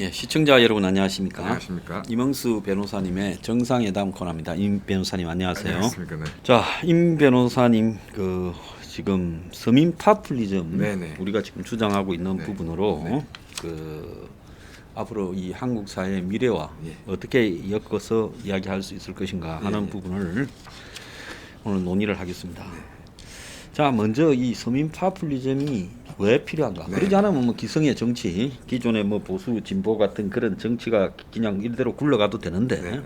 예, 시청자 여러분 안녕하십니까? 안녕하십니까? 임응수 변호사님의 정상회담 코너입니다. 임 변호사님 안녕하세요. 안녕하십니까? 네. 자, 임 변호사님 지금 서민 파퓰리즘 네네. 우리가 지금 주장하고 있는 네. 부분으로 네. 앞으로 이 한국 사회의 미래와 예. 어떻게 엮어서 이야기할 수 있을 것인가 하는 예. 부분을 오늘 논의를 하겠습니다. 네. 자, 먼저 이 서민 파퓰리즘이 왜 필요한가? 네. 그러지 않으면 뭐 기성의 정치, 기존의 뭐 보수 진보 같은 그런 정치가 그냥 이대로 굴러가도 되는데 네.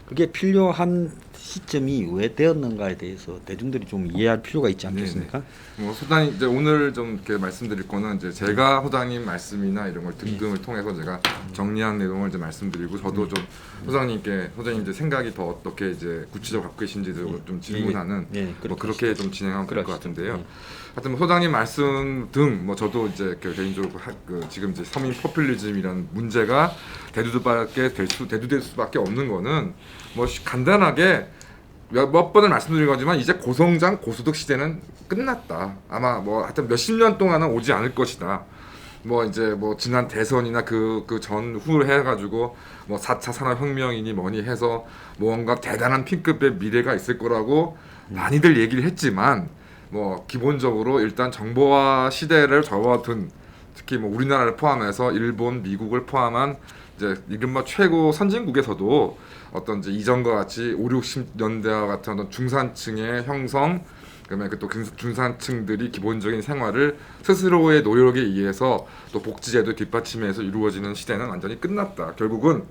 그게 필요한 시점이 왜 되었는가에 대해서 대중들이 좀 이해할 필요가 있지 않겠습니까? 뭐 소장님 이제 오늘 좀 이렇게 말씀드릴 거는 이제 제가 소장님 말씀이나 이런 걸 등등을 통해서 제가 정리한 내용을 이제 말씀드리고 저도 좀 소장님 이제 생각이 더 어떻게 이제 구체적으로 갖고 계신지도 좀 질문하는 뭐 그렇게 좀 진행하면 될 것 같은데요. 하여튼 뭐 소장님 말씀 등 뭐 저도 이제 개인적으로 지금 이제 서민 포퓰리즘이라는 문제가 대두될 수밖에 없는 거는 뭐 간단하게 몇 번을 말씀드린 거지만 이제 고성장 고소득 시대는 끝났다. 아마 뭐 하여튼 몇십 년 동안은 오지 않을 것이다. 뭐 이제 뭐 지난 대선이나 그 전후를 해가지고 뭐 4차 산업혁명이니 뭐니 해서 뭔가 대단한 P급의 미래가 있을 거라고 많이들 얘기를 했지만 뭐 기본적으로 일단 정보화 시대를 접어든 특히 뭐 우리나라를 포함해서 일본, 미국을 포함한 이제 이른바 최고 선진국에서도 어떤 이제 이전과 같이 5, 60년대와 같은 어떤 중산층의 형성, 그다음에 또 중산층들이 기본적인 생활을 스스로의 노력에 의해서 또 복지제도 뒷받침해서 이루어지는 시대는 완전히 끝났다. 결국은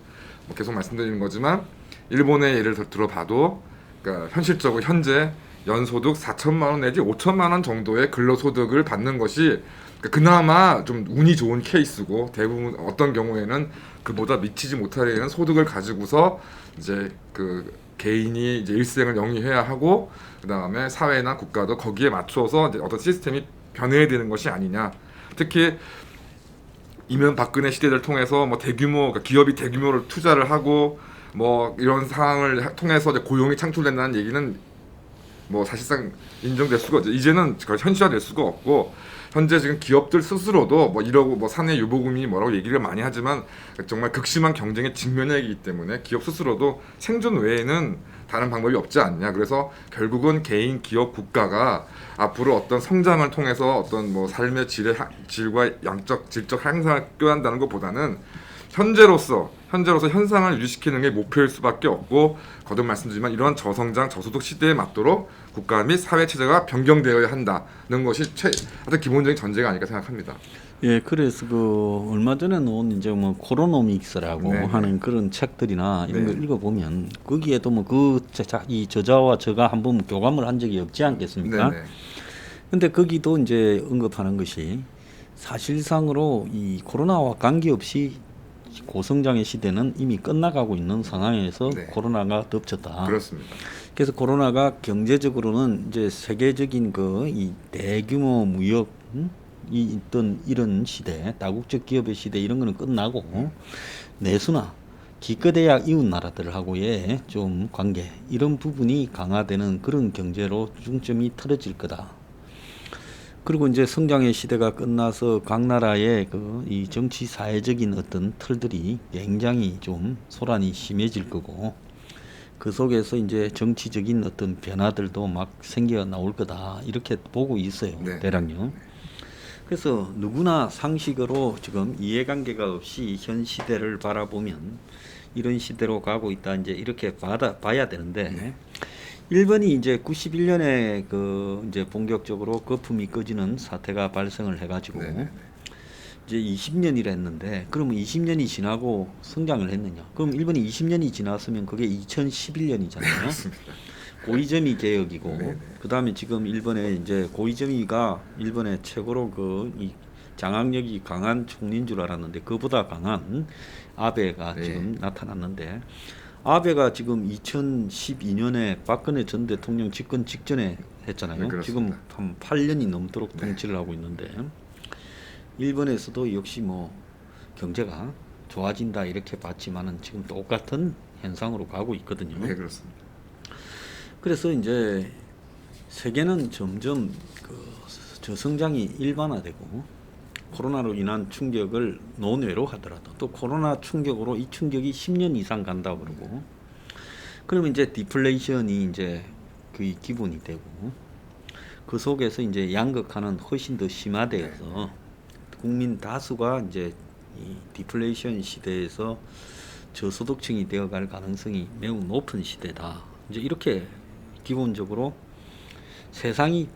뭐 계속 말씀드리는 거지만 일본의 예를 들어봐도 그러니까 현실적으로 현재 연소득 4천만 원 내지 5천만 원 정도의 근로소득을 받는 것이 그나마 좀 운이 좋은 케이스고 대부분 어떤 경우에는 그보다 미치지 못하는 소득을 가지고서 이제 그 개인이 이제 일생을 영위해야 하고 그 다음에 사회나 국가도 거기에 맞춰서 이제 어떤 시스템이 변해야 되는 것이 아니냐. 특히 이명박근혜 시대를 통해서 뭐 그러니까 기업이 대규모로 투자를 하고 뭐 이런 상황을 통해서 이제 고용이 창출된다는 얘기는 뭐 사실상 인정될 수가 없죠. 이제는 그걸 현실화될 수가 없고 현재 지금 기업들 스스로도 뭐 이러고 뭐 사내 유보금이 뭐라고 얘기를 많이 하지만 정말 극심한 경쟁에 직면해 있기 때문에 기업 스스로도 생존 외에는 다른 방법이 없지 않냐. 그래서 결국은 개인, 기업, 국가가 앞으로 어떤 성장을 통해서 어떤 뭐 삶의 질과 질적 향상을 꾀한다는 것보다는 현재로서 현상을 유지시키는 게 목표일 수밖에 없고 거듭 말씀드리지만 이러한 저성장 저소득 시대에 맞도록 국가 및 사회 체제가 변경되어야 한다는 것이 아주 기본적인 전제가 아닐까 생각합니다. 예, 그래서 얼마 전에 나온 이제 뭐 코로노믹스라고 네네. 하는 그런 책들이나 이런 네. 걸 읽어보면 거기에도 뭐 이 저자와 저가 한번 교감을 한 적이 없지 않겠습니까? 네네. 근데 거기도 이제 언급하는 것이 사실상으로 이 코로나와 관계없이 고성장의 시대는 이미 끝나가고 있는 상황에서 네. 코로나가 덮쳤다. 그렇습니다. 그래서 코로나가 경제적으로는 이제 세계적인 이 대규모 무역 이 있던 이런 시대, 다국적 기업의 시대 이런 거는 끝나고 내수나 기껏해야 이웃 나라들하고의 좀 관계 이런 부분이 강화되는 그런 경제로 중점이 틀어질 거다. 그리고 이제 성장의 시대가 끝나서 각 나라의 이 정치 사회적인 어떤 틀들이 굉장히 좀 소란이 심해질 거고 그 속에서 이제 정치적인 어떤 변화들도 막 생겨 나올 거다 이렇게 보고 있어요. 네. 대략요. 그래서 누구나 상식으로 지금 이해관계가 없이 현 시대를 바라보면 이런 시대로 가고 있다 이제 이렇게 봐야 되는데. 네. 일본이 이제 91년에 이제 본격적으로 거품이 꺼지는 사태가 발생을 해가지고 네네. 이제 20년이라 했는데 그러면 20년이 지나고 성장을 했느냐? 그럼 일본이 20년이 지났으면 그게 2011년이잖아요. 그렇습니다. 고이즈미 개혁이고 네네. 그다음에 지금 일본에 이제 고이즈미가 일본의 최고로 이 장악력이 강한 총리인 줄 알았는데 그보다 강한 아베가 네. 지금 나타났는데. 아베가 지금 2012년에 박근혜 전 대통령 집권 직전에 했잖아요. 네, 그렇습니다. 지금 한 8년이 넘도록 통치를 하고 있는데 일본에서도 역시 뭐 경제가 좋아진다 이렇게 봤지만은 지금 똑같은 현상으로 가고 있거든요. 네, 그렇습니다. 그래서 이제 세계는 점점 그 저성장이 일반화되고 코로나로 인한 충격을 논외로 하더라도 또 코로나 충격으로 이 충격이 10년 이상 간다 그러고 그러면 이제 디플레이션이 이제 거의 기본이 되고 그 속에서 이제 양극화는 훨씬 더 심화되어서 국민 다수가 이제 이 디플레이션 시대에서 저소득층이 되어갈 가능성이 매우 높은 시대다. 이제 이렇게 기본적으로 세상이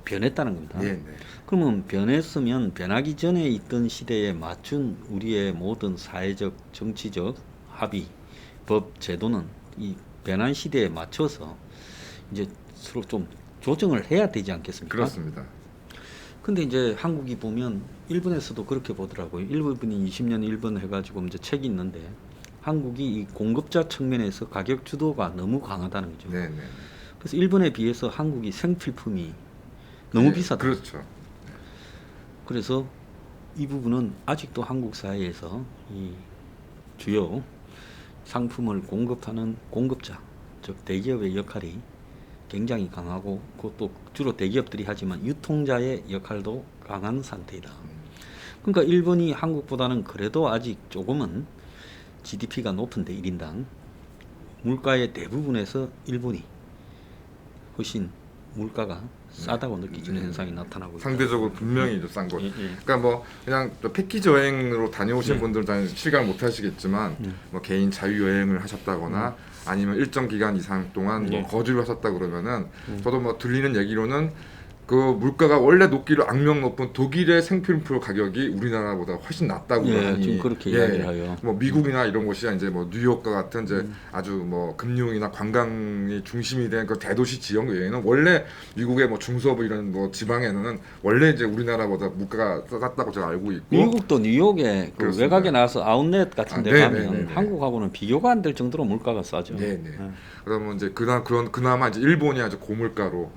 변했다는 겁니다. 네, 네. 그러면 변했으면 변하기 전에 있던 시대에 맞춘 우리의 모든 사회적, 정치적 합의, 법, 제도는 이 변한 시대에 맞춰서 이제 서로 좀 조정을 해야 되지 않겠습니까? 그렇습니다. 근데 이제 한국이 보면 일본에서도 그렇게 보더라고요. 일본이 20년 일본 해가지고 이제 책이 있는데 한국이 이 공급자 측면에서 가격 주도가 너무 강하다는 거죠. 네, 네. 그래서 일본에 비해서 한국이 생필품이 너무 네, 비싸다. 그렇죠. 그래서 이 부분은 아직도 한국 사회에서 이 주요 상품을 공급하는 공급자, 즉 대기업의 역할이 굉장히 강하고 그것도 주로 대기업들이 하지만 유통자의 역할도 강한 상태이다. 그러니까 일본이 한국보다는 그래도 아직 조금은 GDP가 높은데 1인당 물가의 대부분에서 일본이 훨씬 물가가 싸다고 느껴지는 현상이 나타나고 있다. 상대적으로 분명히 좀 싼 것. 예, 예. 그러니까 뭐 그냥 또 패키지 여행으로 다녀오신 분들은 당연히 실감을 못 하시겠지만 뭐 개인 자유 여행을 하셨다거나 아니면 일정 기간 이상 동안 뭐 예. 거주를 하셨다 그러면은 저도 뭐 들리는 얘기로는 그 물가가 원래 높기로 악명 높은 독일의 생필품 가격이 우리나라보다 훨씬 낮다고 예, 하니 지금 그렇게 이야기를 해요. 뭐 미국이나 이런 곳이 이제 뭐 뉴욕과 같은 이제 아주 뭐 금융이나 관광이 중심이 된 그 대도시 지역 외에는 원래 미국의 뭐 중서부 이런 뭐 지방에는 원래 이제 우리나라보다 물가가 쌌다고 제가 알고 있고 미국도 뉴욕에 그 그렇습니다. 외곽에 나와서 아웃렛 같은 데 네, 가면 네, 네, 네. 한국하고는 비교가 안 될 정도로 물가가 싸죠. 네, 네. 예. 그러면 이제 그나마 이제 일본이 아주 고물가로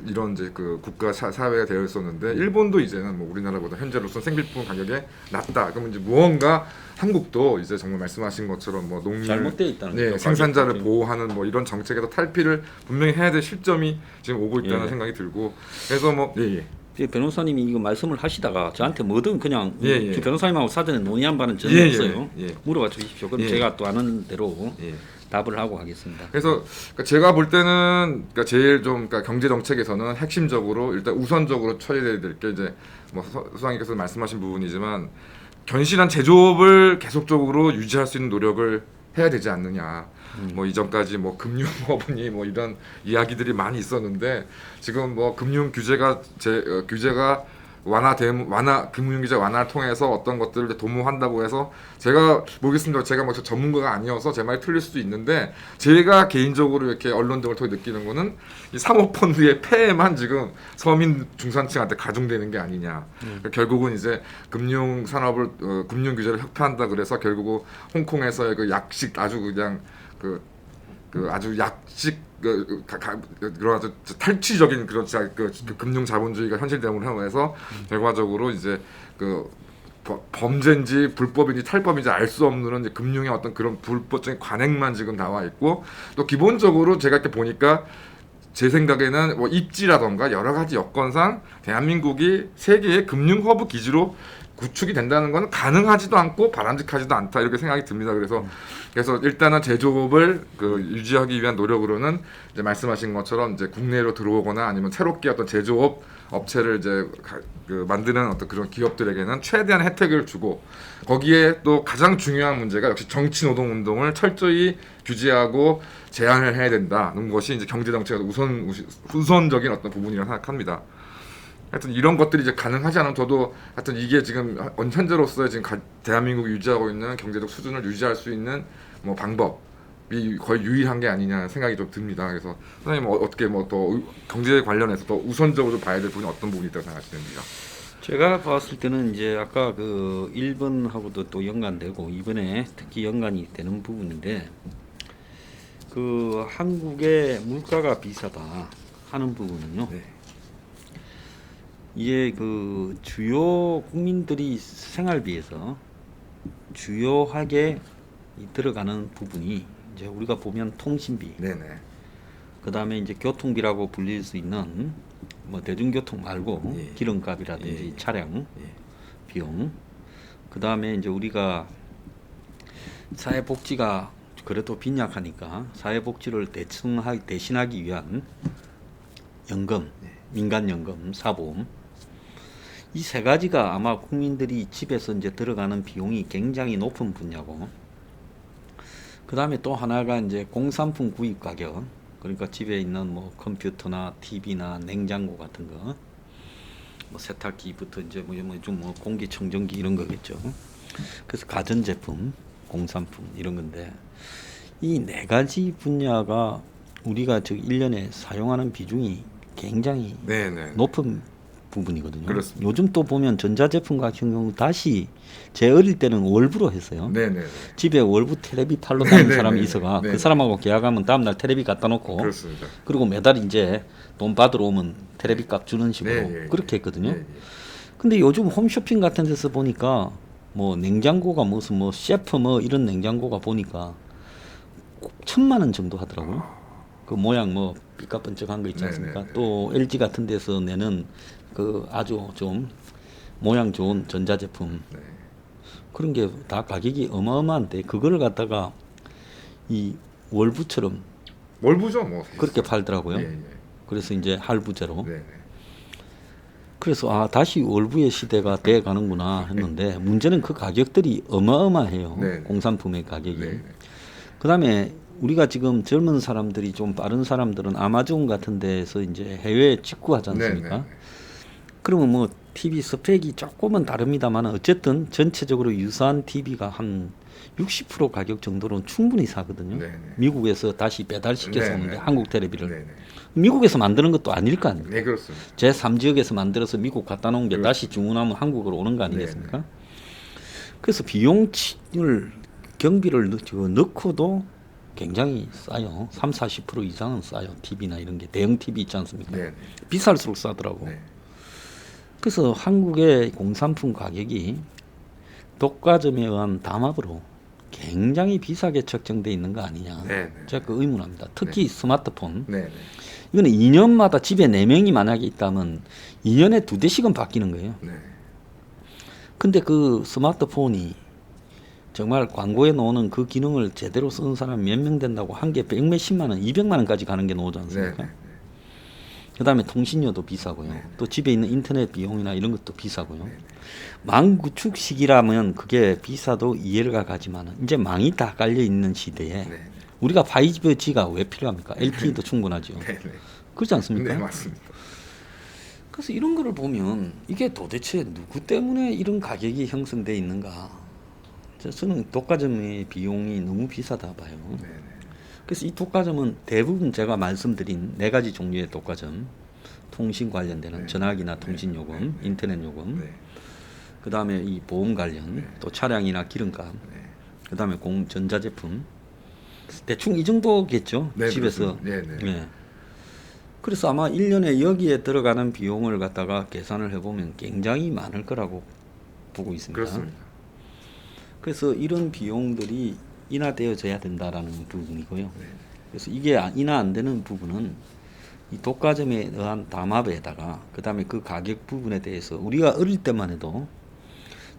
이런 이제 그 국가 사회가 되어 있었는데 일본도 이제는 뭐 우리나라보다 현재로서 생필품 가격이 낮다. 그러면 이제 무언가 한국도 이제 정말 말씀하신 것처럼 뭐 농민 잘못되어 있다는 네, 거죠. 생산자를 가격이. 보호하는 뭐 이런 정책에서 탈피를 분명히 해야 될 시점이 지금 오고 있다는 예. 생각이 들고 그래서 뭐 예. 이제 변호사님이 이거 말씀을 하시다가 저한테 뭐든 그냥 예, 예. 변호사님하고 사전에 논의한 바는 전혀 예, 예, 없어요. 예. 물어봐 주십시오. 그럼 예. 제가 또 아는 대로 예. 답을 하고 하겠습니다. 그래서 그러니까 제가 볼 때는 그러니까 제일 좀 그러니까 경제 정책에서는 핵심적으로 일단 우선적으로 처리돼야 될 게 이제 뭐 소장님께서 말씀하신 부분이지만 견실한 제조업을 계속적으로 유지할 수 있는 노력을 해야 되지 않느냐. 뭐 이전까지 뭐 금융업은이 뭐 이런 이야기들이 많이 있었는데 지금 뭐 금융 규제가 규제가 완화 금융 규제 완화를 통해서 어떤 것들을 도모한다고 해서 제가 모르겠습니다. 제가 뭐 전문가가 아니어서 제 말이 틀릴 수도 있는데 제가 개인적으로 이렇게 언론 등을 통해 느끼는 거는 이 사모펀드의 폐해만 지금 서민 중산층한테 가중되는 게 아니냐. 그러니까 결국은 이제 금융 산업을 금융 규제를 혁파한다 그래서 결국은 홍콩에서의 그 약식 아주 그냥 그 아주 약식 그런 아주 탈취적인 그런 그 금융 자본주의가 현실됨으로 해서 결과적으로 이제 그 범죄인지 불법인지 탈법인지 알 수 없는 이제 금융의 어떤 그런 불법적인 관행만 지금 나와 있고 또 기본적으로 제가 이렇게 보니까 제 생각에는 뭐 입지라던가 여러 가지 여건상 대한민국이 세계의 금융 허브 기지로 구축이 된다는 건 가능하지도 않고 바람직하지도 않다 이렇게 생각이 듭니다. 그래서 일단은 제조업을 유지하기 위한 노력으로는 이제 말씀하신 것처럼 이제 국내로 들어오거나 아니면 새롭게 어떤 제조업 업체를 이제 만드는 어떤 그런 기업들에게는 최대한 혜택을 주고 거기에 또 가장 중요한 문제가 역시 정치 노동 운동을 철저히 규제하고 제한을 해야 된다는 것이 이제 경제 정책의 우선적인 어떤 부분이라고 생각합니다. 하여튼 이런 것들이 이제 가능하지 않으면 저도 하여튼 이게 지금 현재로서의 지금 대한민국이 유지하고 있는 경제적 수준을 유지할 수 있는 뭐 방법이 거의 유일한 게 아니냐 생각이 좀 듭니다. 그래서 선생님 어떻게 뭐 더 경제 관련해서 더 우선적으로 봐야 될 부분이 어떤 부분이 있다고 생각하십니까? 제가 봤을 때는 이제 아까 그 1번하고도 또 연관되고 이번에 특히 연관이 되는 부분인데 그 한국의 물가가 비싸다. 하는 부분은요. 네. 이게 그 주요 국민들이 생활비에서 주요하게 들어가는 부분이 이제 우리가 보면 통신비, 네네. 그 다음에 이제 교통비라고 불릴 수 있는 뭐 대중교통 말고 예. 기름값이라든지 예. 차량 예. 비용, 그 다음에 이제 우리가 사회복지가 그래도 빈약하니까 사회복지를 대신하기 위한 연금, 민간연금, 사보험, 이 세 가지가 아마 국민들이 집에서 이제 들어가는 비용이 굉장히 높은 분야고, 그 다음에 또 하나가 이제 공산품 구입 가격, 그러니까 집에 있는 뭐 컴퓨터나 TV나 냉장고 같은 거, 뭐 세탁기부터 이제 뭐 공기청정기 이런 거겠죠. 그래서 가전제품, 공산품 이런 건데, 이 네 가지 분야가 우리가 즉 1년에 사용하는 비중이 굉장히 네네. 높은 부분이거든요. 그렇습니다. 요즘 또 보면 전자제품 같은 경우 다시 제 어릴 때는 월부로 했어요. 네네. 집에 월부 텔레비 팔로 다니는 네네네. 사람이 있어가 네네. 그 사람하고 계약하면 다음날 텔레비 갖다 놓고 그렇습니다. 그리고 매달 이제 돈 받으러 오면 텔레비 값 주는 식으로 네, 예, 그렇게 했거든요. 예, 예. 근데 요즘 홈쇼핑 같은 데서 보니까 뭐 냉장고가 무슨 뭐 셰프 뭐 이런 냉장고가 보니까 꼭 1,000만 원 정도 하더라고요. 그 모양 뭐 삐까뻔쩍한 거 있지 않습니까? 네네네. 또 LG 같은 데서 내는 그 아주 좀 모양 좋은 전자제품 네. 그런 게 다 가격이 어마어마한데 그거를 갖다가 이 월부처럼 월부죠 뭐. 그렇게 팔더라고요. 예, 예. 그래서 이제 할부제로. 네네. 그래서 아 다시 월부의 시대가 돼 가는구나 했는데 문제는 그 가격들이 어마어마해요. 네. 공산품의 가격이. 네네. 그다음에 우리가 지금 젊은 사람들이 좀 빠른 사람들은 아마존 같은 데에서 이제 해외에 직구하지 않습니까? 네네. 그러면 뭐 TV 스펙이 조금은 다릅니다만 어쨌든 전체적으로 유사한 TV가 한 60% 가격 정도로는 충분히 사거든요. 네네. 미국에서 다시 배달시켜서 네네. 오는데 한국 텔레비를 네네. 미국에서 만드는 것도 아닐 거 아닙니까? 네 그렇습니다. 제3지역에서 만들어서 미국 갖다 놓은 게 다시 주문하면 한국으로 오는 거 아니겠습니까? 그래서 비용을 경비를 넣고도 굉장히 싸요. 30-40% 이상은 싸요. TV나 이런 게 대형 TV 있지 않습니까? 네네. 비쌀수록 싸더라고. 네. 그래서 한국의 공산품 가격이 독과점에 의한 담합으로 굉장히 비싸게 책정돼 있는 거 아니냐. 네네. 제가 그 의문합니다. 특히 스마트폰. 네네. 이거는 2년마다 집에 4명이 만약에 있다면 2년에 2대씩은 바뀌는 거예요. 네. 근데 그 스마트폰이 정말 광고에 나오는 그 기능을 제대로 쓰는 사람 몇 명 된다고 한 개 100몇십만 원, 200만 원까지 가는 게 나오지 않습니까? 네네. 그 다음에 통신료도 비싸고요. 네. 또 집에 있는 인터넷 비용이나 이런 것도 비싸고요. 네. 망 구축 시기라면 그게 비싸도 이해가 가지만 이제 망이 다 깔려 있는 시대에 네. 우리가 5G가 왜 필요합니까? LTE도 충분하죠. 네네. 그렇지 않습니까? 네 맞습니다. 그래서 이런 거를 보면 이게 도대체 누구 때문에 이런 가격이 형성돼 있는가? 저는 독과점의 비용이 너무 비싸다 봐요. 네네. 그래서 이 독과점은 대부분 제가 말씀드린 4가지 종류의 독과점, 통신 관련되는 네. 전화기나 통신 요금, 네. 인터넷 요금, 네. 그 다음에 이 보험 관련, 네. 또 차량이나 기름값, 네. 그 다음에 전자제품, 대충 이 정도겠죠. 네, 집에서. 그렇습니다. 네네. 예. 그래서 아마 1년에 여기에 들어가는 비용을 갖다가 계산을 해보면 굉장히 많을 거라고 보고 있습니다. 그렇습니다. 그래서 이런 비용들이 인하되어져야 된다라는 부분이고요. 네. 그래서 이게 인하 안 되는 부분은 이 독과점에 의한 담합에다가 그 다음에 그 가격 부분에 대해서 우리가 어릴 때만 해도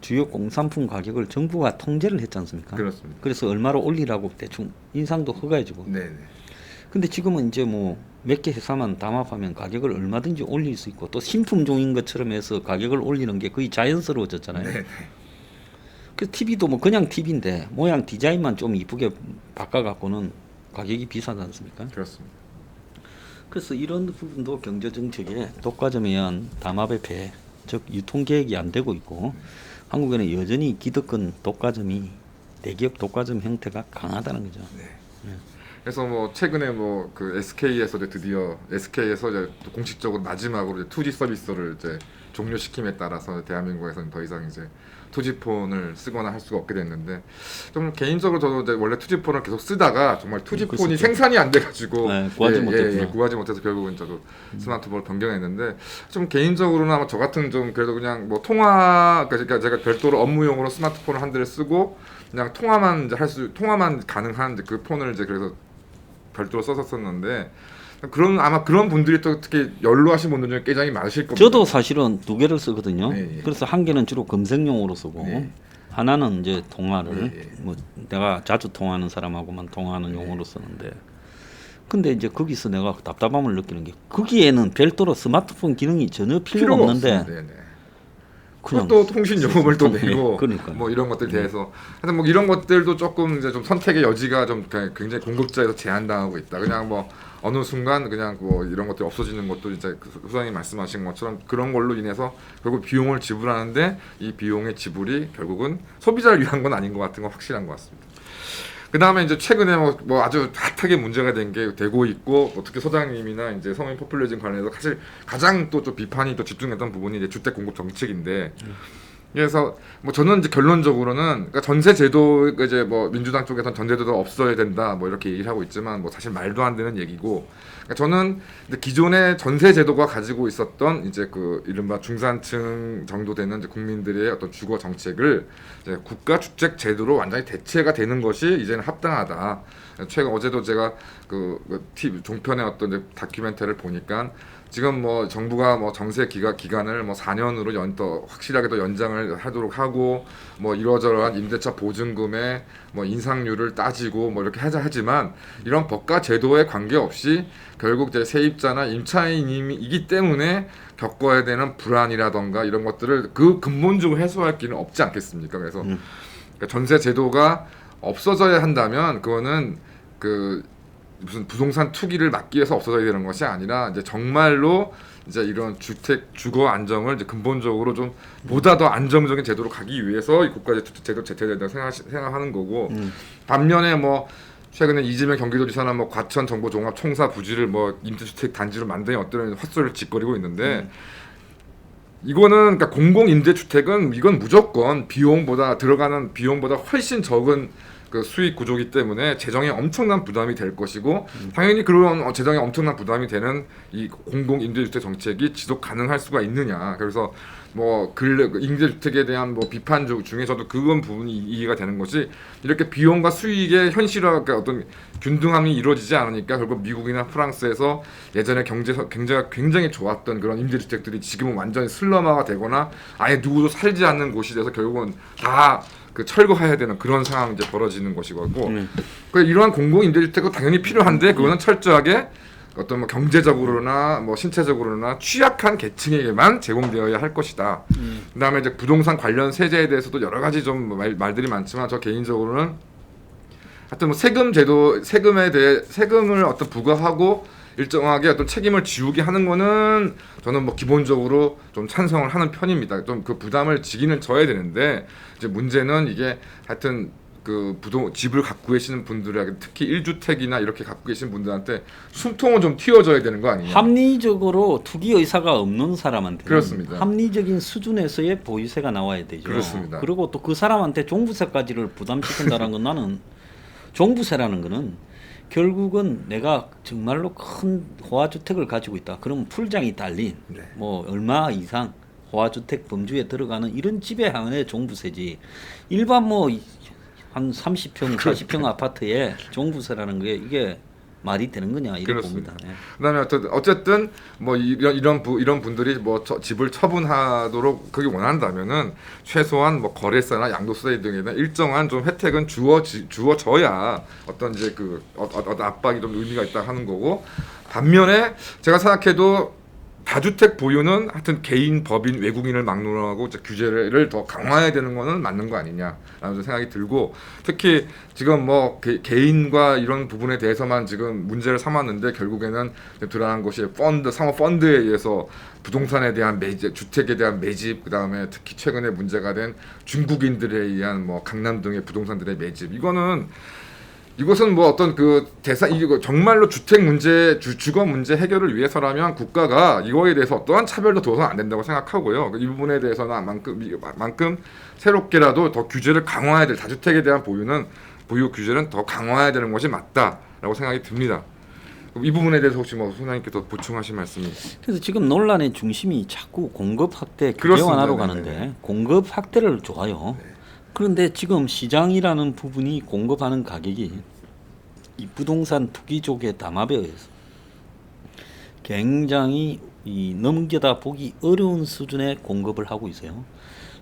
주요 공산품 가격을 정부가 통제를 했지 않습니까? 그렇습니다. 그래서 얼마로 올리라고 대충 인상도 허가해주고. 네네. 근데 지금은 이제 뭐 몇 개 회사만 담합하면 가격을 얼마든지 올릴 수 있고 또 신품종인 것처럼 해서 가격을 올리는 게 거의 자연스러워졌잖아요. 네네. 그 TV도 뭐 그냥 TV인데 모양 디자인만 좀 이쁘게 바꿔갖고는 가격이 비싸지 않습니까? 그렇습니다. 그래서 이런 부분도 경제정책에 독과점에 의한 담합의 폐해, 즉 유통계획이 안 되고 있고 한국에는 여전히 기득권 독과점이 대기업 독과점 형태가 강하다는 거죠. 네. 그래서 뭐 최근에 뭐 그 SK에서 드디어 SK에서 이제 또 공식적으로 마지막으로 이제 2G 서비스를 이제 종료시킴에 따라서 대한민국에서는 더 이상 이제 투지폰을 쓰거나 할 수가 없게 됐는데 좀 개인적으로 저도 이제 원래 투지폰을 계속 쓰다가 정말 투지폰이 그랬었죠. 생산이 안 돼가지고 네, 구하지 못했구나. 구하지 못해서 결국은 저도 스마트폰을 변경했는데 좀 개인적으로는 저 같은 좀 그래도 그냥 뭐 통화 그러니까 제가 별도로 업무용으로 스마트폰을 한 대를 쓰고 그냥 통화만 이제 통화만 가능한 이제 그 폰을 이제 그래서 별도로 썼었는데 아마 그런 분들이 또 특히 연로하신 분들 중에 굉장히 많으실 겁니다. 저도 사실은 2개를 쓰거든요. 네, 예. 그래서 한 개는 주로 검색용으로 쓰고 네. 하나는 이제 통화를 네, 예. 뭐 내가 자주 통화하는 사람하고만 통화하는 용어로 쓰는데 근데 이제 거기서 내가 답답함을 느끼는 게 거기에는 별도로 스마트폰 기능이 전혀 필요가 없는데 없습니다. 네, 네. 그냥 또 통신 요금을 또 네, 내고 그러니까요. 뭐 이런 것들에 대해서 하여튼 뭐 이런 것들도 조금 이제 좀 선택의 여지가 좀 굉장히 공급자에서 제한당하고 있다. 그냥 뭐 어느 순간 그냥 뭐 이런 것들이 없어지는 것도 이제 소장님 말씀하신 것처럼 그런 걸로 인해서 결국 비용을 지불하는데 이 비용의 지불이 결국은 소비자를 위한 건 아닌 것 같은 건 확실한 것 같습니다. 그 다음에 이제 최근에 뭐 아주 핫하게 문제가 된 게 되고 있고 특히 소장님이나 이제 서민 포퓰리즘 관련해서 사실 가장 또 좀 비판이 또 집중했던 부분이 이제 주택 공급 정책인데 그래서 뭐 저는 이제 결론적으로는 그러니까 전세 제도 이제 뭐 민주당 쪽에서는 전세제도가 없어야 된다 뭐 이렇게 얘기를 하고 있지만 뭐 사실 말도 안 되는 얘기고 그러니까 저는 이제 기존의 전세 제도가 가지고 있었던 이제 그 이른바 중산층 정도 되는 이제 국민들의 어떤 주거 정책을 이제 국가 주택 제도로 완전히 대체가 되는 것이 이제는 합당하다. 최근 어제도 제가 그 TV 종편의 어떤 이제 다큐멘터리를 보니까 지금 뭐 정부가 뭐 정세 기간을 뭐 4년으로 더 확실하게 더 연장을 하도록 하고 뭐 이러저러한 임대차 보증금의 뭐 인상률을 따지고 뭐 이렇게 하지만 이런 법과 제도에 관계없이 결국 이제 세입자나 임차인이기 때문에 겪어야 되는 불안이라던가 이런 것들을 그 근본적으로 해소할 길은 없지 않겠습니까? 그래서 그러니까 전세 제도가 없어져야 한다면 그거는 그 무슨 부동산 투기를 막기 위해서 없어져야 되는 것이 아니라 이제 정말로 이제 이런 주택 주거 안정을 이제 근본적으로 좀 보다 더 안정적인 제도로 가기 위해서 이 국가 주택 제도 제태된다고 생각하는 거고 반면에 뭐 최근에 이재명 경기도지사나 뭐 과천 정보 종합 총사 부지를 뭐 임대주택 단지로 만드는 어떤 헛소리를 짓거리고 있는데 이거는 그러니까 공공 임대주택은 이건 무조건 들어가는 비용보다 훨씬 적은 그 수익 구조이기 때문에 재정에 엄청난 부담이 될 것이고 당연히 그런 재정에 엄청난 부담이 되는 이 공공 임대주택 정책이 지속 가능할 수가 있느냐. 그래서 뭐 임대주택에 대한 뭐 비판 중에서도 그건 부분이 이해가 되는 것이 이렇게 비용과 수익의 현실화가 어떤 균등함이 이루어지지 않으니까 결국 미국이나 프랑스에서 예전에 경제가 굉장히 좋았던 그런 임대주택들이 지금은 완전히 슬럼화가 되거나 아예 누구도 살지 않는 곳이 돼서 결국은 다 그 철거해야 되는 그런 상황이 이제 벌어지는 것이고 이러한 공공 임대주택은 당연히 필요한데 그거는 철저하게 어떤 뭐 경제적으로나 뭐 신체적으로나 취약한 계층에게만 제공되어야 할 것이다. 그다음에 이제 부동산 관련 세제에 대해서도 여러 가지 좀 말들이 많지만 저 개인적으로는 하여튼 뭐 세금에 대해 세금을 어떤 부과하고 일정하게 어떤 책임을 지우게 하는 거는 저는 뭐 기본적으로 좀 찬성을 하는 편입니다. 좀 그 부담을 지기는 져야 되는데 이제 문제는 이게 하여튼 그 집을 갖고 계시는 분들에게 특히 1주택이나 이렇게 갖고 계신 분들한테 숨통은 좀 틔워줘야 되는 거 아니냐. 합리적으로 투기 의사가 없는 사람한테 그렇습니다. 합리적인 수준에서의 보유세가 나와야 되죠. 그렇습니다. 그리고 또 그 사람한테 종부세까지를 부담시킨다는 건 나는 종부세라는 거는 결국은 내가 정말로 큰 호화주택을 가지고 있다. 그러면 풀장이 딸린 뭐 얼마 이상 호화주택 범주에 들어가는 이런 집에 한해 종부세지. 일반 뭐 한 30평, 40평 아파트에 종부세라는 게 이게 말이 되는 거냐 이런 봅니다. 예. 그다음에 어쨌든 뭐 이런 분들이 뭐 집을 처분하도록 그게 원한다면은 최소한 뭐 거래세나 양도세 등에 대한 일정한 좀 혜택은 주어져야 어떤 이제 어떤 압박이 좀 의미가 있다 하는 거고 반면에 제가 생각해도 다주택 보유는 하여튼 개인, 법인, 외국인을 막론하고 규제를 더 강화해야 되는 거는 맞는 거 아니냐라는 생각이 들고 특히 지금 뭐 개인과 이런 부분에 대해서만 지금 문제를 삼았는데 결국에는 드러난 것이 상호 펀드에 의해서 부동산에 대한 매집, 주택에 대한 매집, 그다음에 특히 최근에 문제가 된 중국인들에 의한 뭐 강남 등의 부동산들의 매집 이거는 이것은 뭐 어떤 그 대상 이거 정말로 주택 문제 주거 문제 해결을 위해서라면 국가가 이거에 대해서 어떠한 차별도 둬서는 안 된다고 생각하고요. 이 부분에 대해서는 만큼 새롭게라도 더 규제를 강화해야 될 다주택에 대한 보유 규제는 더 강화해야 되는 것이 맞다라고 생각이 듭니다. 이 부분에 대해서 혹시 뭐 소장님께서 보충하실 말씀이? 그래서 지금 논란의 중심이 자꾸 공급 확대 규제 그렇습니다. 완화로 네네. 가는데 공급 확대를 좋아요. 그런데 지금 시장이라는 부분이 공급하는 가격이 이 부동산 투기족의 담합에 의해서 굉장히 이 넘겨다 보기 어려운 수준의 공급을 하고 있어요.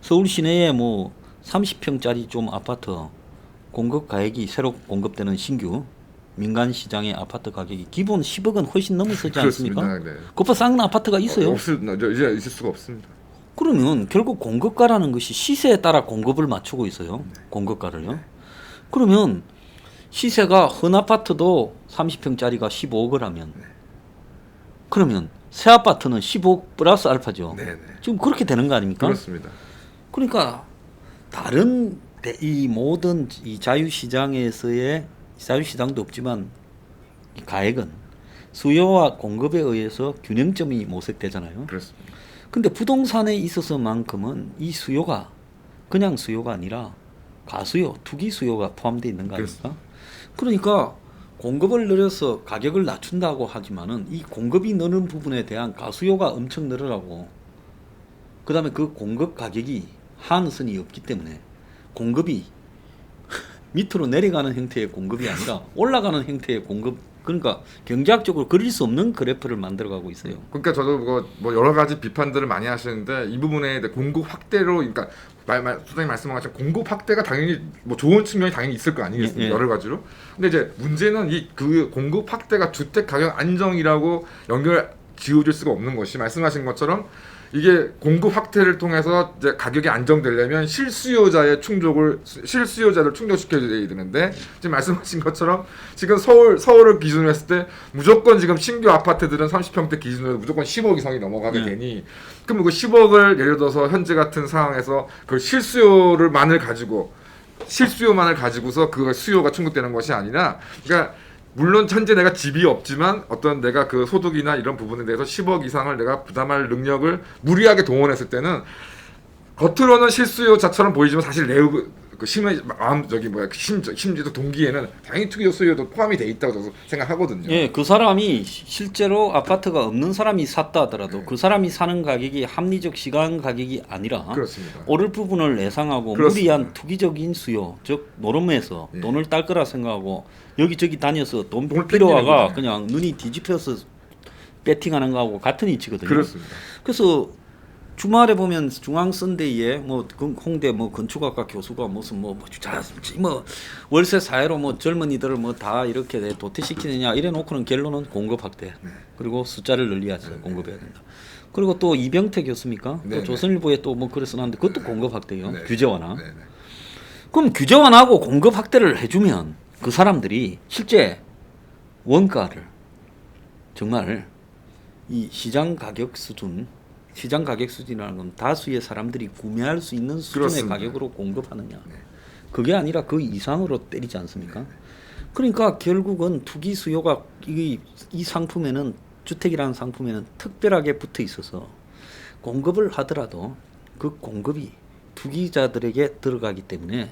서울 시내에 뭐 30평짜리 좀 아파트 공급 가격이 새로 공급되는 신규 민간 시장의 아파트 가격이 기본 10억은 훨씬 넘어서지 않습니까? 그렇습니다. 네. 그것보다 싼 아파트가 있어요. 이제 있을 수가 없습니다. 그러면 결국 공급가라는 것이 시세에 따라 공급을 맞추고 있어요. 공급가를요. 그러면 시세가 헌 아파트도 30평짜리가 15억을 하면 그러면 새 아파트는 15억 플러스 알파죠. 네네. 지금 그렇게 되는 거 아닙니까? 그렇습니다. 그러니까 다른 이 모든 이 자유시장에서의 자유시장도 없지만 이 가액은 수요와 공급에 의해서 균형점이 모색되잖아요. 그렇습니다. 근데 부동산에 있어서만큼은 이 수요가 그냥 수요가 아니라 가수요, 투기 수요가 포함되어 있는 거 아닙니까? 그러니까 공급을 늘려서 가격을 낮춘다고 하지만은 이 공급이 느는 부분에 대한 가수요가 엄청 늘어나고 그다음에 그 공급 가격이 하한선이 없기 때문에 공급이 밑으로 내려가는 형태의 공급이 아니라 올라가는 형태의 공급, 그러니까 경제학적으로 그릴 수 없는 그래프를 만들어가고 있어요. 그러니까 저도 뭐 여러 가지 비판들을 많이 하시는데 이 부분에 대해 공급 확대로, 그러니까 소장님 말씀하신 것처럼 공급 확대가 당연히 뭐 좋은 측면이 당연히 있을 거 아니겠습니까? 예. 여러 가지로. 근데 이제 문제는 이 그 공급 확대가 주택 가격 안정이라고 연결 지어질 수가 없는 것이, 말씀하신 것처럼 이게 공급 확대를 통해서 이제 가격이 안정되려면 실수요자를 충족시켜줘야 되는데, 지금 말씀하신 것처럼 지금 서울을 기준으로 했을 때 무조건 지금 신규 아파트들은 30평대 기준으로 무조건 10억 이상이 넘어가게 되니, 그럼 그 10억을 예를 들어서 현재 같은 상황에서 그 실수요만을 가지고서 그 수요가 충족되는 것이 아니라, 그러니까 물론 현재 내가 집이 없지만 어떤 내가 그 소득이나 이런 부분에 대해서 10억 이상을 내가 부담할 능력을 무리하게 동원했을 때는 겉으로는 실수요자처럼 보이지만 사실 심지어 동기에는 당연히 투기 수요도 포함이 돼 있다고 저도 생각하거든요. 예, 그 사람이 실제로 아파트가 없는 사람이 샀다 하더라도 그 사람이 사는 가격이 합리적 시간 가격이 아니라 그렇습니다. 오를 부분을 예상하고 그렇습니다. 무리한 투기적인 수요, 즉 노름에서 돈을 딸 거라 생각하고 여기저기 다녀서 돈 돈을 필요화가 뺏기는 그냥 눈이 뒤집혀서 배팅하는 거하고 같은 이치거든요. 그렇습니다. 그래서 주말에 보면 중앙선대위에 뭐 홍대 뭐 건축학과 교수가 무슨 뭐 월세 사회로 뭐 젊은이들을 뭐 다 이렇게 도태시키느냐 이래 놓고는 결론은 공급 확대, 그리고 숫자를 늘려야죠. 공급해야 된다. 그리고 또 이병태 교수입니까? 또 조선일보에 또 뭐 그래서 나왔는데 그것도 공급 확대요. 규제 완화. 그럼 규제 완화하고 공급 확대를 해주면 그 사람들이 실제 원가를 정말 이 시장 가격 수준이라는 건 다수의 사람들이 구매할 수 있는 수준의 그렇습니다. 가격으로 공급하느냐. 그게 아니라 그 이상으로 때리지 않습니까? 그러니까 결국은 투기 수요가 이 상품에는, 주택이라는 상품에는 특별하게 붙어 있어서 공급을 하더라도 그 공급이 투기자들에게 들어가기 때문에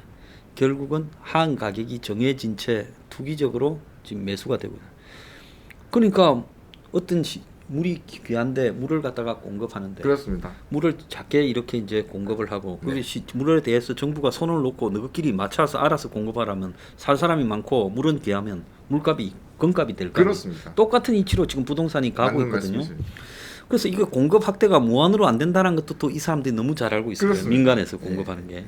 결국은 하한 가격이 정해진 채 투기적으로 지금 매수가 되고 있어요. 그러니까 어떤 물이 귀한데 물을 갖다가 공급하는데 그렇습니다. 물을 작게 이렇게 이제 공급을 하고 물에 대해서 정부가 손을 놓고 너희끼리 맞춰서 알아서 공급하라면 살 사람이 많고 물은 귀하면 금값이 될 거예요. 그렇습니다. 똑같은 이치로 지금 부동산이 가고 맞는 있거든요. 말씀이십니다. 그래서 이거 공급 확대가 무한으로 안 된다는 것도 또 이 사람들이 너무 잘 알고 있어요. 그렇습니다. 민간에서 공급하는 게.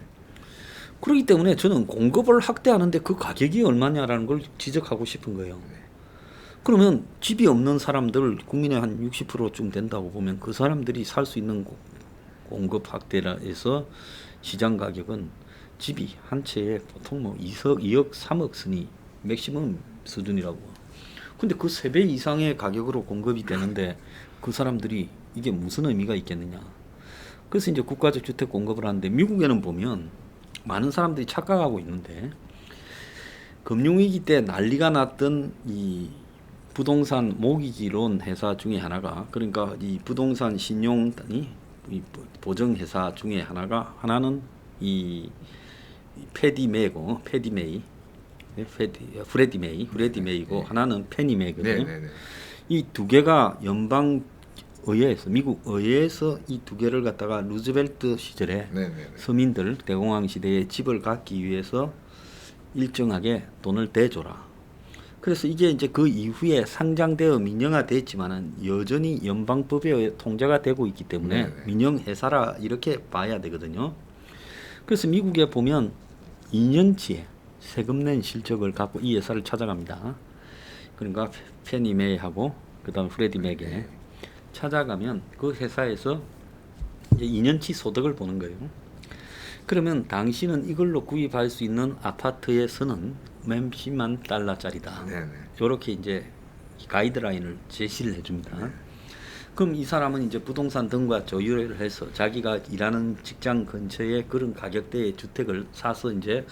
그렇기 때문에 저는 공급을 확대하는데 그 가격이 얼마냐라는 걸 지적하고 싶은 거예요. 그러면 집이 없는 사람들, 국민의 한 60%쯤 된다고 보면 그 사람들이 살 수 있는 공급 확대라 해서 시장 가격은 집이 한 채에 보통 뭐 2억, 3억 선이 맥시멈 수준이라고. 근데 그 3배 이상의 가격으로 공급이 되는데 그 사람들이 이게 무슨 의미가 있겠느냐. 그래서 이제 국가적 주택 공급을 하는데, 미국에는 보면 많은 사람들이 착각하고 있는데 금융위기 때 난리가 났던 이 부동산 모기지론 회사 중에 하나가, 그러니까 이 부동산 신용 이 보증 회사 중에 하나는 이 프레디메이고 하나는 페니메이거든요. 네네네. 이 두 개가 연방 의회에서, 미국 의회에서 이 두 개를 갖다가 루즈벨트 시절에 네네네. 서민들 대공황 시대에 집을 갖기 위해서 일정하게 돈을 대줘라. 그래서 이게 이제 그 이후에 상장되어 민영화됐지만은 여전히 연방법에 통제가 되고 있기 때문에 네네. 민영회사라 이렇게 봐야 되거든요. 그래서 미국에 보면 2년치에 세금 낸 실적을 갖고 이 회사를 찾아갑니다. 그러니까 페니메이하고 그다음 프레디맥에 찾아가면 그 회사에서 이제 2년치 소득을 보는 거예요. 그러면 당신은 이걸로 구입할 수 있는 아파트에서는 몇십만 달러짜리다. 네네. 이렇게 이제 가이드라인을 제시를 해줍니다. 그럼 이 사람은 이제 부동산 등과 조율을 해서 자기가 일하는 직장 근처에 그런 가격대의 주택을 사서 이제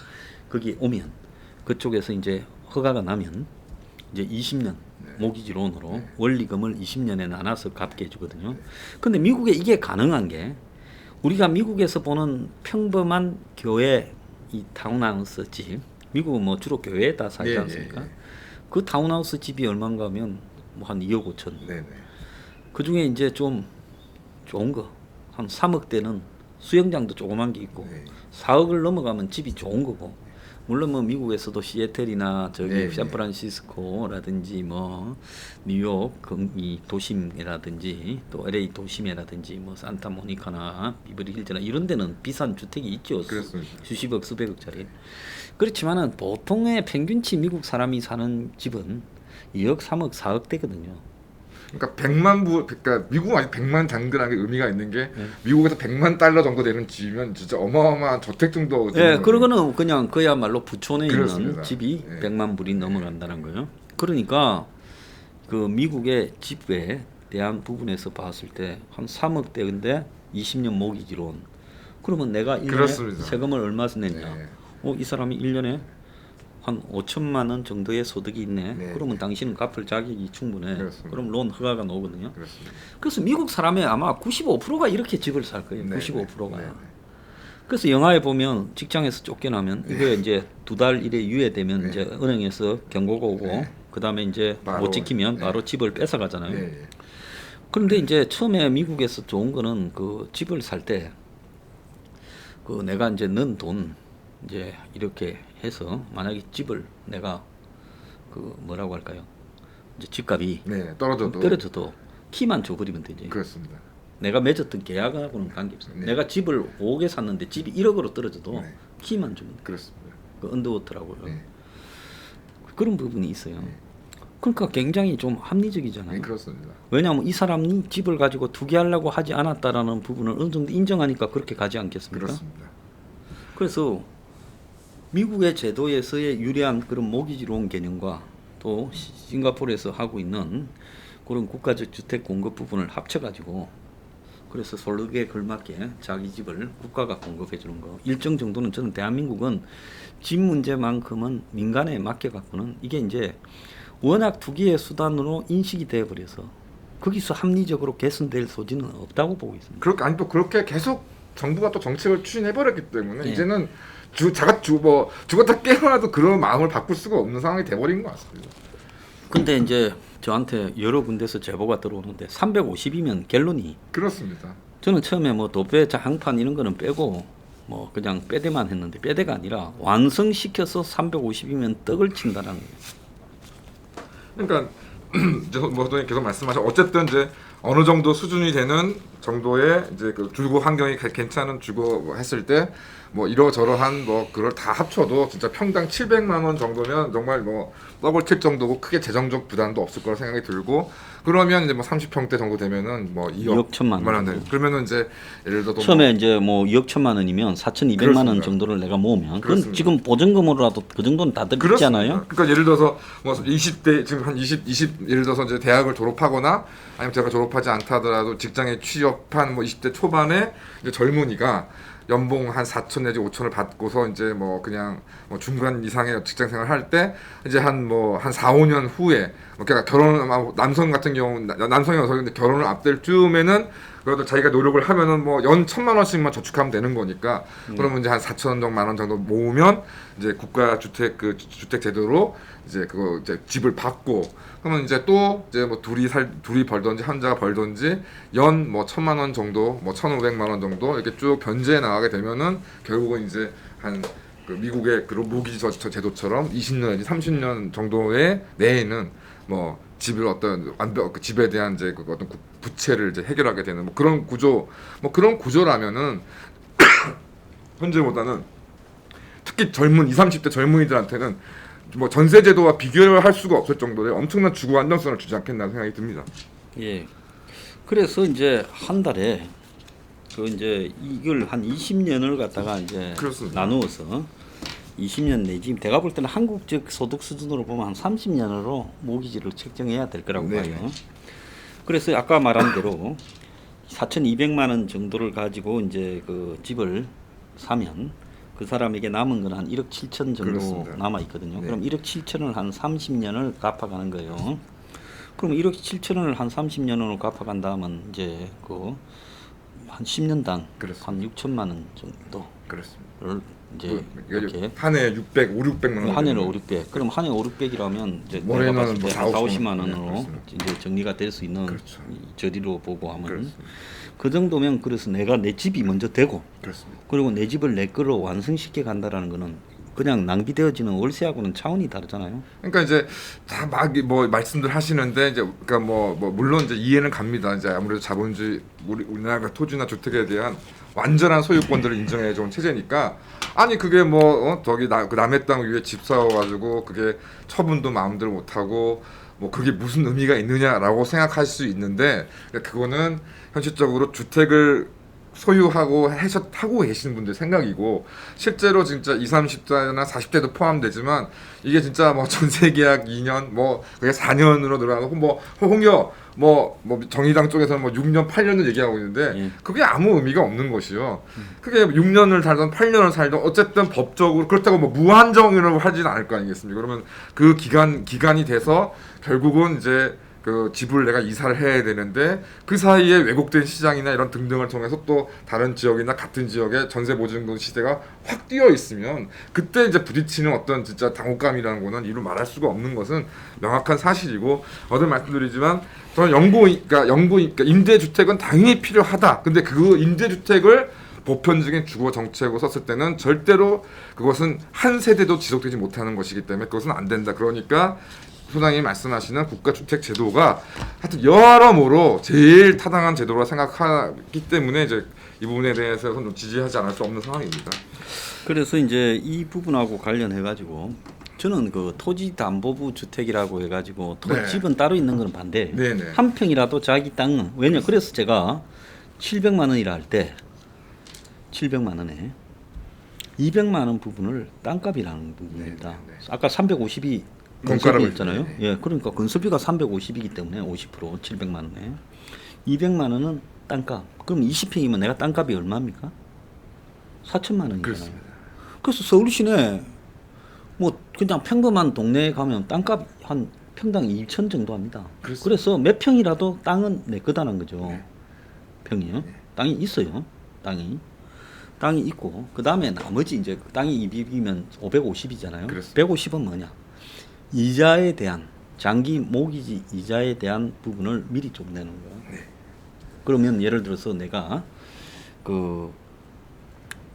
거기 오면 그쪽에서 이제 허가가 나면 이제 20년 모기지론으로 원리금을 20년에 나눠서 갚게 해주거든요. 근데 미국에 이게 가능한 게 우리가 미국에서 보는 평범한 교회 이 타운하우스 집, 미국은 뭐 주로 교회에다 살지 않습니까? 그 타운하우스 집이 얼마인가 하면 뭐 한 2억 5천. 네네. 그 중에 이제 좀 좋은 거 한 3억대는 수영장도 조그만 게 있고 4억을 넘어가면 집이 좋은 거고, 물론 뭐 미국에서도 시애틀이나 저기 샌프란시스코라든지 뭐 뉴욕 이 도심이라든지 또 LA 도심이라든지 뭐 산타모니카나 비버리힐즈나 이런 데는 비싼 주택이 있죠. 그렇습니다. 수십억 수백억짜리. 그렇지만은 보통의 평균치 미국 사람이 사는 집은 2억 3억 4억대거든요. 그러니까 100만 그러니까 미국은 아직 100만 장들하게 의미가 있는 게 미국에서 100만 달러 정도 되는 집이면 진짜 어마어마한 저택 정도. 예, 그러고는 그냥 그야말로 부촌에 그렇습니다. 있는 집이 예. 100만 불이 넘어간다는 거예요. 그러니까 그 미국의 집에 대한 부분에서 봤을 때 한 3억대인데 20년 모기지론. 그러면 내가 1년에 그렇습니다. 세금을 얼마 냈냐? 네. 이 사람이 1년에 한 5천만 원 정도의 소득이 있네. 네. 그러면 당신은 갚을 자격이 충분해. 그렇습니다. 그럼 론 허가가 나오거든요. 그렇습니다. 그래서 미국 사람의 아마 95%가 이렇게 집을 살 거예요. 네. 95%가. 네. 그래서 영화에 보면 직장에서 쫓겨나면 이게 이제 2달 일에 유예되면 이제 은행에서 경고가 오고 그다음에 이제 바로, 못 지키면 바로 집을 뺏어 가잖아요. 네. 그런데 이제 처음에 미국에서 좋은 거는 그 집을 살 때 그 내가 이제 넣은 돈 이제 이렇게 해서 만약에 집을 내가 그 뭐라고 할까요? 이제 집값이 네. 떨어져도 키만 줘버리면 되지. 그렇습니다. 내가 맺었던 계약하고는 관계없어요. 네. 내가 집을 5억에 샀는데 집이 1억으로 떨어져도 네. 키만 주면 돼. 그렇습니다. 그 언더워터라고요. 네. 그런 부분이 있어요. 그러니까 굉장히 좀 합리적이잖아요. 네, 그렇습니다. 왜냐하면 이 사람이 집을 가지고 투기하려고 하지 않았다라는 부분을 어느 정도 인정하니까 그렇게 가지 않겠습니까? 그렇습니다. 그래서 미국의 제도에서의 유리한 그런 모기지로운 개념과 또 싱가포르에서 하고 있는 그런 국가적 주택 공급 부분을 합쳐가지고 그래서 소득에 걸맞게 자기 집을 국가가 공급해 주는 거 일정 정도는 저는 대한민국은 집 문제만큼은 민간에 맡겨갖고는 이게 이제 워낙 투기의 수단으로 인식이 되어버려서 거기서 합리적으로 개선될 소지는 없다고 보고 있습니다. 그렇게 아니 또 그렇게 계속 정부가 또 정책을 추진해 버렸기 때문에 네. 이제는 죽었다 깨어나도 그런 마음을 바꿀 수가 없는 상황이 돼버린 것 같습니다. 근데 이제 저한테 여러 군데서 제보가 들어오는데 350이면 결론이 그렇습니다. 저는 처음에 뭐 도배 장판 이런 거는 빼고 뭐 그냥 빼대만 했는데 빼대가 아니라 완성시켜서 350이면 떡을 친다라는 거예요. 그러니까 이제 뭐 선생님 계속 말씀하신 어쨌든 이제 어느 정도 수준이 되는 정도의 이제 그 주거 환경이 괜찮은 주거 했을 때 뭐 이러저러한 뭐 그걸 다 합쳐도 진짜 평당 700만 원 정도면 정말 뭐 떡을 칠 정도고 크게 재정적 부담도 없을 거라 생각이 들고 그러면 이제 뭐 30평대 정도 되면은 뭐 2억 1천만 원. 원 그러면은 이제 예를 들어서 처음에 이제 뭐 2억 1천만 원이면 4,200만 원 그렇습니다. 정도를 내가 모으면 그건 그렇습니다. 지금 보증금으로라도 그 정도는 다 들잖아요. 그러니까 예를 들어서 뭐 20대 지금 한 20 예를 들어서 이제 대학을 졸업하거나 아니면 제가 졸업하지 않다 하더라도 직장에 취업한 뭐 20대 초반에 이제 젊은이가 연봉 한 4천 내지 5천을 받고서 이제 뭐 그냥 뭐 중간 이상의 직장 생활 할 때 이제 한 4, 5년 후에 그러니까 결혼 남성 같은 경우 남성이 여성인데 결혼을 앞댈 즈음에는 그래도 자기가 노력을 하면은 뭐 연 1,000만 원씩만 저축하면 되는 거니까 그러면 이제 한 4천만 원 정도 모으면 이제 국가 주택 그 주택 제도로 이제 그거 이제 집을 받고 그러면 이제 또 이제 뭐 둘이 벌던지 한자가 벌던지 연 뭐 1,000만 원 정도 뭐 1,500만 원 정도 이렇게 쭉 변제해 나가게 되면은 결국은 이제 한 그 미국의 그 모기지 제도처럼 20년 내지 30년 정도의 내에는 뭐 집을 어떤 완벽 그 집에 대한 이제 그 어떤 부채를 이제 해결하게 되는 뭐 그런 구조 뭐 그런 구조라면은 현재보다는 특히 젊은 20, 30대 젊은이들한테는 뭐 전세 제도와 비교할 수가 없을 정도의 엄청난 주거 안정성을 주지 않겠나 생각이 듭니다. 예. 그래서 이제 한 달에 그 이제 이걸 한 20년을 갖다가 이제 그렇습니다. 나누어서 20년 내지 내가 볼 때는 한국적 소득 수준으로 보면 한 30년으로 모기지를 책정해야 될 거라고 네. 봐요. 그래서 아까 말한 대로 4,200만 원 정도를 가지고 이제 그 집을 사면 그 사람에게 남은 건 한 1억 7천 정도 그렇습니다. 남아 있거든요. 네. 그럼 1억 7천을 한 30년을 갚아가는 거예요. 그럼 1억 7천을 한 30년으로 갚아간다면 이제 그 한 10년당 그렇습니다. 한 6천만 원 정도를 그렇습니다. 이제 이렇게 한 해에 600, 5, 600만 원. 한 해는 5, 600. 그럼 한 해 5, 600이라면 이제 올해는 내가 봤을 뭐 때 4, 한 4, 50만 50만 원. 원으로 네, 그렇습니다. 이제 정리가 될 수 있는 그렇죠. 이 저리로 보고 하면 그렇습니다. 그 정도면 그래서 내가 내 집이 먼저 되고 그렇습니다. 그리고 내 집을 내 거로 완성시켜 간다라는 거는 그냥 낭비되어지는 월세하고는 차원이 다르잖아요. 그러니까 이제 다 막 뭐 말씀들 하시는데 이제 그러니까 뭐 물론 이제 이해는 갑니다. 이제 아무래도 자본주의 우리나라 토지나 주택에 대한 완전한 소유권들을 인정해 준 체제니까 아니 그게 뭐 저기 그 남의 땅 위에 집 사와가지고 그게 처분도 마음대로 못 하고 뭐 그게 무슨 의미가 있느냐라고 생각할 수 있는데 그거는 현실적으로 주택을 소유하고 하고 계시는 분들 생각이고 실제로 진짜 20, 30대나 40대도 포함되지만 이게 진짜 뭐 전세 계약 2년 뭐 그게 4년으로 늘어나고 뭐 홍여 뭐 정의당 쪽에서는 뭐 6년 8년을 얘기하고 있는데 그게 아무 의미가 없는 것이요. 그게 6년을 살던 8년을 살던 어쨌든 법적으로 그렇다고 뭐 무한정이라고 하지는 않을 거 아니겠습니까? 그러면 그 기간이 돼서 결국은 이제 그 집을 내가 이사를 해야 되는데 그 사이에 왜곡된 시장이나 이런 등등을 통해서 또 다른 지역이나 같은 지역에 전세 보증금 시대가 확 뛰어 있으면 그때 이제 부딪히는 어떤 진짜 당혹감이라는 거는 이루 말할 수가 없는 것은 명확한 사실이고 어제 말씀드리지만 저는 그러니까 임대주택은 당연히 필요하다. 근데 그 임대주택을 보편적인 주거 정책으로 썼을 때는 절대로 그것은 한 세대도 지속되지 못하는 것이기 때문에 그것은 안 된다. 그러니까 소장님이 말씀하시는 국가주택 제도가 하여튼 여러모로 제일 타당한 제도라 생각하기 때문에 이제 이 부분에 대해서는 좀 지지하지 않을 수 없는 상황입니다. 그래서 이제 이 부분하고 관련해 가지고 저는 그 토지담보부 주택이라고 해가지고 네. 집은 따로 있는 거는 반대. 네네. 한 평이라도 자기 땅은 왜냐? 그래서 제가 700만 원이라 할 때 700만 원에 200만 원 부분을 땅값이라는 부분입니다. 네네. 아까 350이 건가라고 건설비였잖아요. 했죠. 예, 그러니까 건설비가 350이기 때문에 50% 700만 원에 200만 원은 땅값. 그럼 20평이면 내가 땅값이 얼마입니까? 4천만 원이잖아요. 그렇습니다. 그래서 서울 시내 뭐 그냥 평범한 동네에 가면 땅값 한 평당 2천 정도 합니다. 그렇습니다. 그래서 몇 평이라도 땅은 내 거다는 거죠. 네. 평이요. 땅이 있어요. 땅이 있고 그 다음에 나머지 이제 땅이 200이면 550이잖아요. 그렇습니다. 150은 뭐냐? 이자에 대한 장기 모기지 이자에 대한 부분을 미리 좀 내는 거예요. 네. 그러면 예를 들어서 내가 그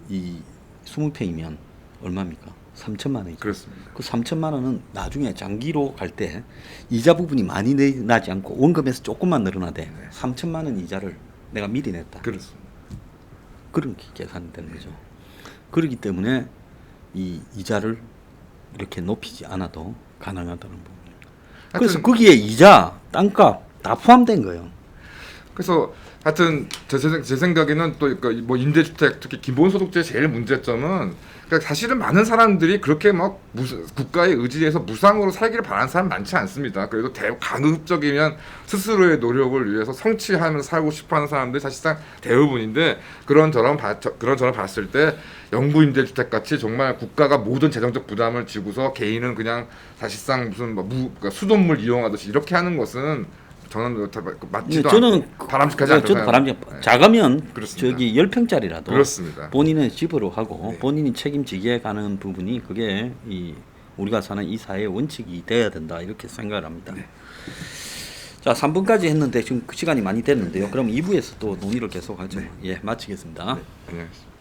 이 20평이면 얼마입니까? 3천만 원이죠. 그렇습니다. 그 3천만 원은 나중에 장기로 갈 때 이자 부분이 많이 늘어나지 않고 원금에서 조금만 늘어나되 3천만 원 이자를 내가 미리 냈다. 그렇습니다. 그런 계산이 되는 거죠. 그렇기 때문에 이 이자를 이렇게 높이지 않아도 가능하다는 부분입니다. 그래서 하여튼 거기에 이자, 땅값 다 포함된 거예요. 그래서 하여튼 제 생각에는 또 그러니까 뭐 임대주택 특히 기본소득제 제일 문제점은 그러니까 사실은 많은 사람들이 그렇게 막 국가에 의지해서 무상으로 살기를 바라는 사람 많지 않습니다. 그래도 가급적이면 스스로의 노력을 위해서 성취하면서 살고 싶어하는 사람들이 사실상 대부분인데 그런 저런 봤을 때 영구 임대주택 같이 정말 국가가 모든 재정적 부담을 지고서 개인은 그냥 사실상 무슨 그러니까 수돗물 이용하듯이 이렇게 하는 것은 저는 맞지도 저는 않고 바람직하지 않다고 저도 생각합니다. 작으면 그렇습니다. 저기 10평짜리라도 그렇습니다. 본인의 집으로 하고 네. 본인이 책임지게 가는 부분이 그게 이 우리가 사는 이 사회의 원칙이 돼야 된다 이렇게 생각을 합니다. 네. 자, 3분까지 했는데 지금 시간이 많이 됐는데요. 그럼 2부에서 또 논의를 계속하죠. 예, 마치겠습니다. 안녕하세요.